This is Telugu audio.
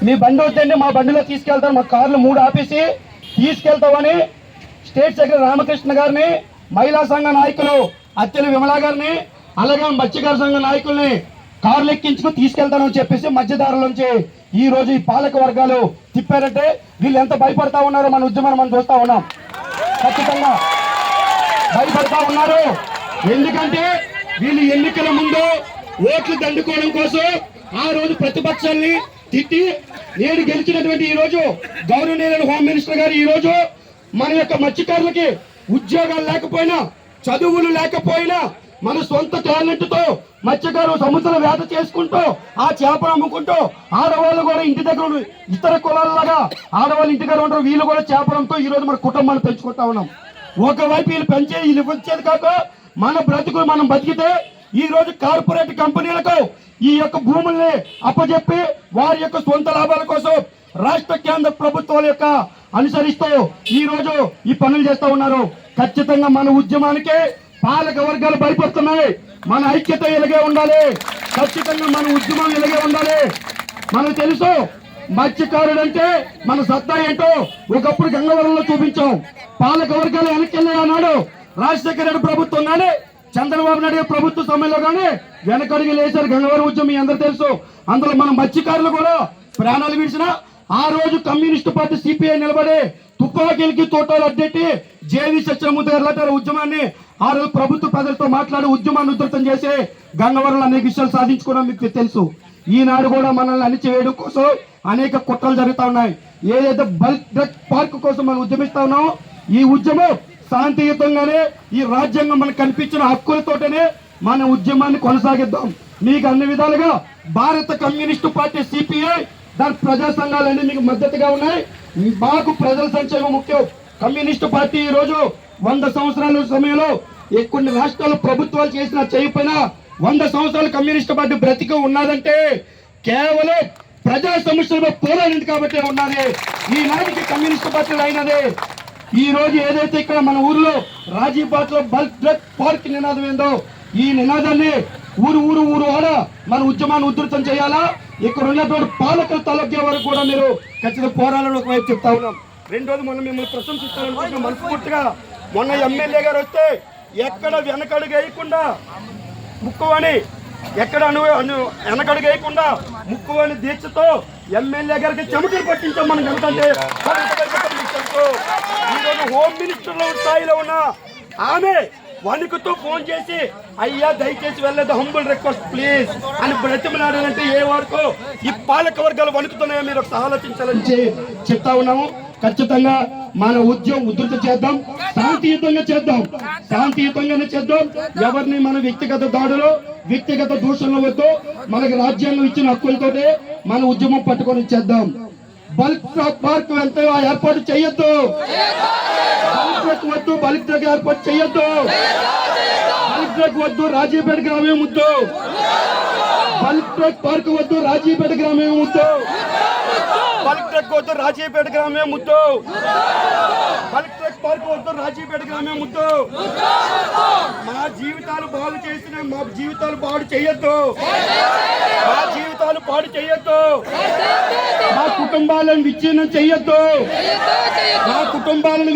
మీ బండి వద్దండి మా బండిలో తీసుకెళ్తాను, మా కార్లు 3 ఆపేసి తీసుకెళ్తామని స్టేట్ సెక్రటరీ రామకృష్ణ గారిని, మహిళా సంఘ నాయకులు అత్తెల విమలా గారిని, అలాగే మత్స్యకార సంఘ నాయకుల్ని కార్లు ఎక్కించుకుని తీసుకెళ్తానని చెప్పేసి మధ్యదారులోంచి ఈ రోజు ఈ పాలక వర్గాలు తిప్పారంటే వీళ్ళు ఎంత భయపడతా ఉన్నారో మన ఉద్యమాన్ని మనం చూస్తా ఉన్నాం. ఖచ్చితంగా భయపడతా ఉన్నారు. ఎందుకంటే వీళ్ళు ఎన్నికల ముందు ఓట్లు దండుకోవడం కోసం ఆ రోజు ప్రతిపక్షాన్ని తిట్టి నేడు గెలిచినటువంటి ఈ రోజు గౌరవనీయులైన హోమ్ మినిస్టర్ గారు ఈ రోజు మన యొక్క మత్స్యకారులకి ఉద్యోగాలు లేకపోయినా, చదువులు లేకపోయినా మన సొంత టాలెంట్ తో మత్స్యకారు సముద్ర వేట చేసుకుంటూ ఆ చేపలు అమ్ముకుంటూ ఆడవాళ్ళు కూడా ఇంటి దగ్గర ఇతర కులాలలాగా ఆడవాళ్ళు ఇంటి దగ్గర ఉంటారు, వీళ్ళు కూడా చేపలంతో ఈ రోజు మన కుటుంబాన్ని పెంచుకుంటా ఉన్నాం. ఒకవైపు వీళ్ళు పెంచే వీళ్ళు వచ్చేది కాక మన బ్రతుకులు మనం బతికితే ఈ రోజు కార్పొరేట్ కంపెనీలకు ఈ యొక్క భూముల్ని అప్పచెప్పి వారి యొక్క సొంత లాభాల కోసం రాష్ట్ర కేంద్ర ప్రభుత్వాల యొక్క అనుసరిస్తూ ఈ రోజు ఈ పనులు చేస్తా ఉన్నారు. ఖచ్చితంగా మన ఉద్యమానికి పాలక వర్గాలు భయపడుతున్నాయి. మన ఐక్యత ఇలాగే ఉండాలి. ఖచ్చితంగా మన ఉద్యమం ఇలాగే ఉండాలి. మనకు తెలుసు మత్స్యకారుడు అంటే మన సత్తా ఏంటో ఒకప్పుడు గంగవరంలో చూపించాం. పాలక వర్గాలు వెనక్కి అన్నాడు రాజశేఖర రెడ్డి ప్రభుత్వం కానీ చంద్రబాబు నాయుడు ప్రభుత్వ సమయంలో కానీ వెనకడుగు లేచారు. గంగవరం ఉద్యమం మీ అందరూ తెలుసు. అందులో మన మత్స్యకారులు కూడా ప్రాణాలు విడిచిన ఆ రోజు కమ్యూనిస్టు పార్టీ సిపిఐ నిలబడి తుపాకీలకి తోటలు అడ్డెట్టి జేవి సత్యమూర్తి గారు ఉద్యమాన్ని ఆ రోజు ప్రభుత్వ ప్రజలతో మాట్లాడి ఉద్యమాన్ని ఉధృతం చేసి గంగవరంలో అనేక విషయాలు సాధించుకోవడం మీకు తెలుసు. ఈనాడు కూడా మనల్ని అణిచివేయడం కోసం అనేక కుట్రలు జరుగుతూ ఉన్నాయి. ఏదైతే బల్క్ డ్రగ్ పార్క్ కోసం మనం ఉద్యమిస్తా ఉన్నాం, ఈ ఉద్యమం శాంతియుతంగానే ఈ రాజ్యాంగం మనకు కల్పించిన హక్కులతోటనే మన ఉద్యమాన్ని కొనసాగిద్దాం. మీకు అన్ని విధాలుగా భారత కమ్యూనిస్టు పార్టీ సిపిఐ దాని ప్రజా సంఘాలన్నీ మీకు మద్దతుగా ఉన్నాయి. మాకు ప్రజల సంక్షేమం ముఖ్యం. కమ్యూనిస్టు పార్టీ ఈ రోజు 100 సంవత్సరాల సమయంలో కొన్ని రాష్ట్రాలు ప్రభుత్వాలు చేసిన చేయకపోయినా 100 సంవత్సరాలు కమ్యూనిస్టు పార్టీ బ్రతికి ఉన్నదంటే కేవలం ప్రజా సమస్యలపై పోరాడింది కాబట్టి ఉన్నది. ఈనాటికి కమ్యూనిస్టు పార్టీలు అయినది. ఈ రోజు ఏదైతే ఇక్కడ మన ఊర్లో రాజీపాట్లో బల్క్ డ్రగ్ పార్క్ నినాదం ఏందో ఈ నినాదాన్ని ఊరు ఆడ మన ఉద్యమాన్ని ఉధృతం చేయాలా. ఇక్కడ ఉన్నటువంటి పాలకుల తలొగ్గే వరకు కూడా మీరు ఖచ్చితంగా పోరాడాలని ఒకవైపు చెప్తా ఉన్నాం. రెండోది మొన్న మిమ్మల్ని ప్రశంసిస్తారనుకుంటున్నాం మనస్ఫూర్తిగా. మొన్న ఎమ్మెల్యే గారు వస్తే ఎక్కడ వెనకడుగు వేయకుండా ముక్కువని వెనకడుగు వేయకుండా ముక్కువని దీక్షతో ఎమ్మెల్యే గారికి చెమటలు పట్టించాం మనం. ఎందుకంటే ఈరోజు హోమ్ మినిస్టర్ స్థాయిలో ఉన్న ఆమె వణుకుతూ ఫోన్ చేసి అయ్యా దయచేసి వెళ్ళదు, హంబుల్ రిక్వెస్ట్ ప్లీజ్ అని బ్రతిమలాడాలంటే ఏ వరకు ఈ పాలక వర్గాలు వణుకుతున్నాయో మీరు ఒకసారి ఆలోచించాలని చెప్తా ఉన్నాము. ఖచ్చితంగా మన ఉద్యమం ఉధృత చేద్దాం, శాంతియుతంగానే చేద్దాం. ఎవరిని మన వ్యక్తిగత దాడులు వ్యక్తిగత దూషణలు వద్దు. మనకి రాజ్యాంగం ఇచ్చిన హక్కులతోటే మన ఉద్యమం పట్టుకొని చేద్దాం. బల్క్ పార్క్ వెళ్తే ఏర్పాటు చేయొద్దు, బల్క్ డ్రగ్ ఏర్పాటు చేయొద్దు, బల్క్ డ్రగ్ వద్దు, రాజీపేట గ్రామం వద్దు, బల్క్ డ్రగ్ పార్క్ వద్దు, రాజీపేట గ్రామం వద్దు, బల్క్ డ్రగ్ వద్దు, రాజీపేట గ్రామం వద్దు, బల్క్ డ్రగ్ పార్క్ వద్దు, రాజీపేట గ్రామం వద్దు. మా జీవితాలు బాగు చేసిన మా జీవితాలు పాడు చేయొద్దు, మా జీవితాలు పాడు చేయొద్దు, మా కుటుంబాలను విచ్ఛిన్నం చేయొద్దు, మా కుటుంబాలను